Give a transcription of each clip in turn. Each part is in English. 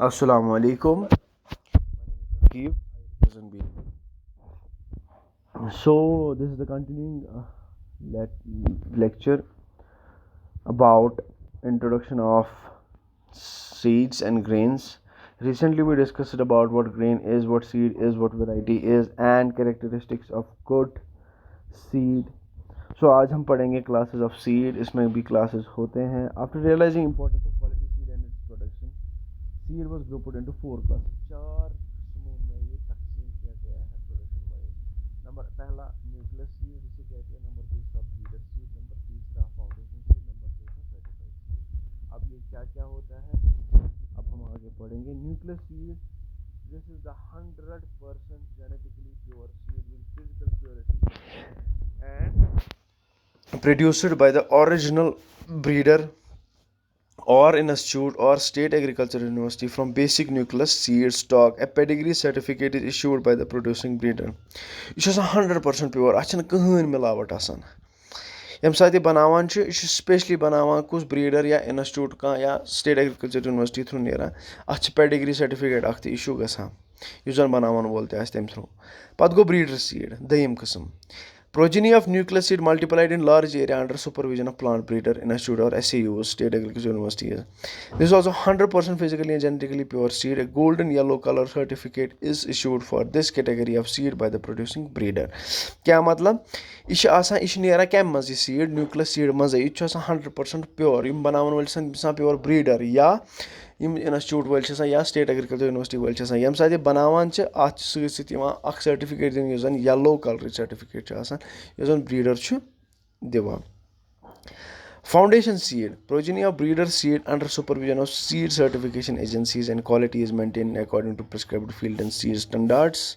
Assalamu alaikum. Keep. So this is the continuing lecture about introduction of seeds and grains. Recently we discussed about what grain is, what seed is, what variety is, and characteristics of good seed. So आज हम पढ़ेंगे classes of seed. इसमें भी classes होते हैं. After realizing importance of quality seed and its production, seed was grouped into four classes. चार समूह में ये तकसीम किया गया है प्रोडक्शन वाइज. नंबर पहला न्यूक्लियस सीड जिसे कहते हैं, नंबर दूसरा ब्रीडर सीड, नंबर तीसरा फाउंडेशन सीड, नंबर चौथा सर्टिफाइड सीड. अब ये क्या क्या होता है अब हम आगे पढ़ेंगे. Nucleus seed, this is the 100% genetically pure seed with physical purity and produced by the original breeder or in institute or state agricultural university from basic nucleus seed stock. A pedigree certificate is issued by the producing breeder. This is 100% pure. Ach chha kahani milavat asan. Yam sath ye banavan chh, is specially banavan kus breeder ya institute ka ya state agricultural university through nera. Ach pedigree certificate akhti issue gasan. User banavan bolte as them through. Pat go breeder seed, dayim qism. Progeny of nucleus seed multiplied in large area under supervision of plant breeder institute or SAUs, state agricultural universities. This is also 100% physically and genetically pure seed. A golden yellow color certificate is issued for this category of seed by the producing breeder. क्या मतलब यह आसान यह नेरा कम मज seed nucleus seed मज यह 100% pure यम बनावन वाले pure breeder या इंस्टीट्यूट वाले या स्टेट एग्रीकल्चर यूनिवर्सिटी वाले यम साथ बनावान अत सर्टिफिकेट दिन यह येलो कलर सर्टिफिकेट यह breeder Diwan. Foundation seed, progeny of breeder seed under supervision of seed certification agencies and quality is maintained according to prescribed field and seed standards.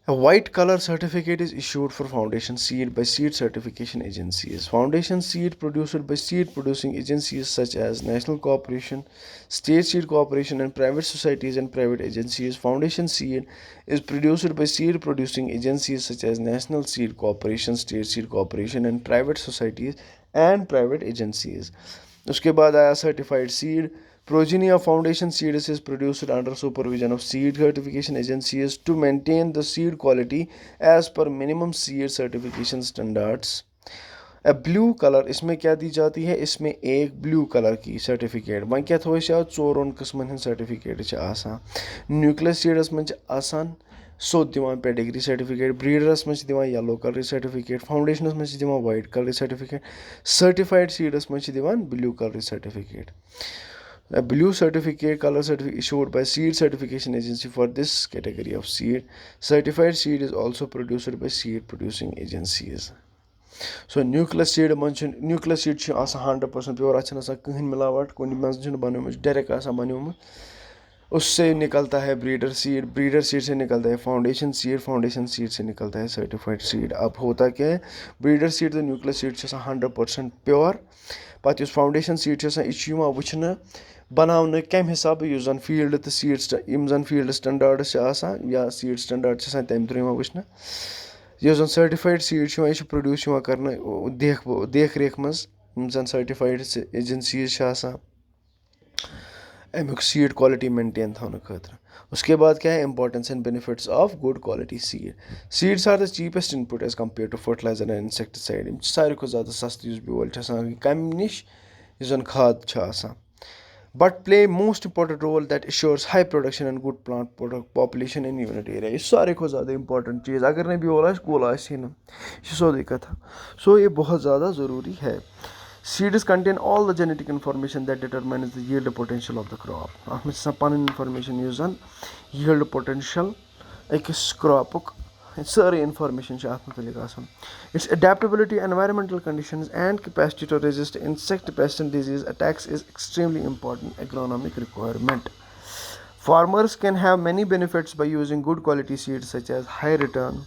A white color certificate is issued for foundation seed by seed certification agencies. Foundation seed produced by seed producing agencies such as National Corporation, State Seed Corporation, and private societies and private agencies. Foundation seed is produced by seed producing agencies such as National Seed Corporation, State Seed Corporation, and private societies and private agencies. उसके बाद आया certified seed. Progeny of foundation seeds is produced under supervision of seed certification agencies to maintain the seed quality as per minimum seed certification standards. A blue color, इसमें क्या दी जाती है, इसमें एक blue colour की सर्टिफिकेट वन क्या थो चोरन किस्मन हंद सर्टिफिकेट आसान. न्यूक्लियस सीडस में आसान सोद दिवान पेडिग्री सर्टिफिकेट, ब्रीडरस में दिवान येलो कलर सर्टिफिकेट, फाउंडेशनस में दिवान white colour certificate, certified seeds में दिवान blue colour certificate. A blue certificate, color certificate issued by seed certification agency for this category of seed. Certified seed is also produced by seed producing agencies. So nucleus seed mentioned, nucleus seed is 100% pure. अच्छा ना कहीं मिलावट कोई मंजन बने में direct ऐसा बने में उससे निकलता है ब्रीडर सीड से निकलता है फाउंडेशन सीड से निकलता है सर्टिफाइड सीड. अब होता क्या है, ब्रीडर सीड तो न्यूक्लियस सीड 100% प्योर. पत फाउंडेशन सीड यह वुचन बनाने कम हिसाब यह जन फील्ड तो सीड यम जन फील्ड स्टैंडर्ड्स या सीड स्टैंडर्ड तम थ्रू वुचन. यह जन सर्टिफाइड सीड यह प्रोड्यूस कर देख रेख मज जन सर्टिफाइड एजेंसीज अमुक सीड क्वालिटी मेंटेन थोने खतर. उसके बाद क्या है, importance and benefits of good quality seed. Seeds are the cheapest input as compare to fertiliser and insecticide. सारे को ज़्यादा सस्ती बेल कम नश जन खाद but play most important role that assures high production and good plant population in unit area. ये सारे को ज़्यादा इंपॉर्टेंट चीज़ अगर नहीं भी बोला गोला ही ना ये सोदी कथा. सो ये बहुत ज़्यादा ज़रूरी है. Seeds contain all the genetic information that determines the yield potential of the crop. अतः में सपान information यूज़ yield potential एक crop सारी information से आत्म तलिक आसान. Its adaptability, environmental conditions, and capacity to resist insect, pest, and disease attacks is extremely important agronomic requirement. Farmers can have many benefits by using good quality seeds such as high return,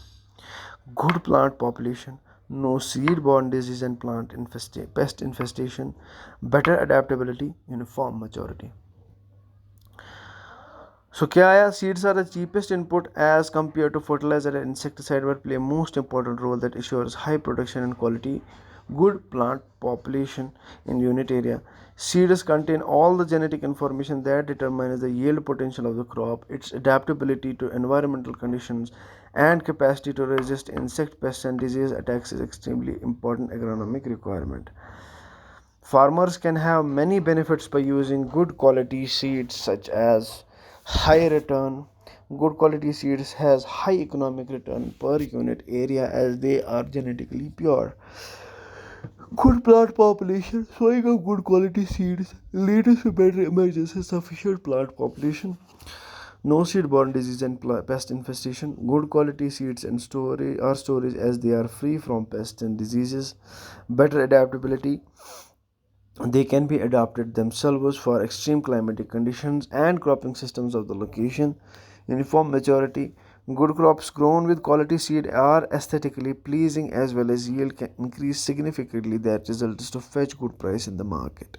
good plant population, no seed-borne disease and pest infestation, better adaptability, uniform maturity. So क्या आया, seeds are the cheapest input as compared to fertilizer and insecticide, but play most important role that assures high production and quality Good plant population in unit area. Seeds contain all the genetic information that determines the yield potential of the crop, its adaptability to environmental conditions, and capacity to resist insect pests and disease attacks is extremely important agronomic requirement. Farmers can have many benefits by using good quality seeds such as high return. Good quality seeds has high economic return per unit area as they are genetically pure. Good plant population, sowing of good quality seeds leads to better emergence and sufficient plant population. No seed-borne disease and pest infestation. Good quality seeds and storage as they are free from pests and diseases. Better adaptability. They can be adapted themselves for extreme climatic conditions and cropping systems of the location. Uniform maturity. Good crops grown with quality seed are aesthetically pleasing as well as yield can increase significantly. That results to fetch good price in the market.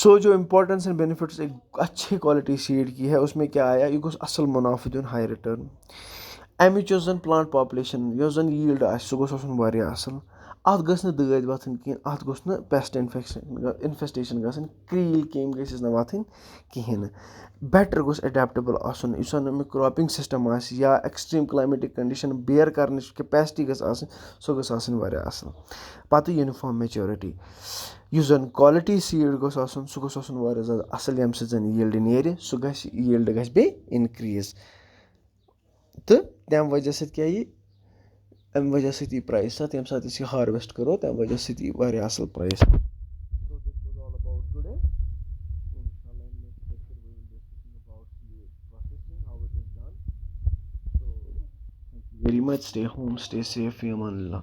सो जो importance and benefits एक अच्छी quality seed की है उसमें क्या आया यह गोस असल मुनाफा दिन हाई रिटर्न अमिच प्लांट पॉपुलेशन यील्ड सह गोस असल अत गस दद वथन कहें अत गोस पेस्ट इन्फेस्टेशन गसन क्रील केम गस वथन कहें बेटर गोस एडेप्टेबल आसन इस क्रॉपिंग सिस्टम या एक्सट्रीम क्लाइमेटिक कंडीशन बेयर कर कैपेसिटी गस सो गस असल पत् यूनिफॉर्म मेच्योरिटी यस जन क्वालिटी सीड गोस आसन सह गोस आसन वारिया ज़्यादा असल यम सत यील्ड नेर सह गस यील्ड गस बे इनक्रीज तो तम वजह सत क्या अमि वजह सत यी प्राइस अत यम सात यह हार्वेस्ट करो तम वजह सत यी वारिया असल price. So this was all about today. Inshallah, in next lecture we will be discussing about the processing, how it is done. So thank you very much. Stay home, stay safe. Fi aman Allah.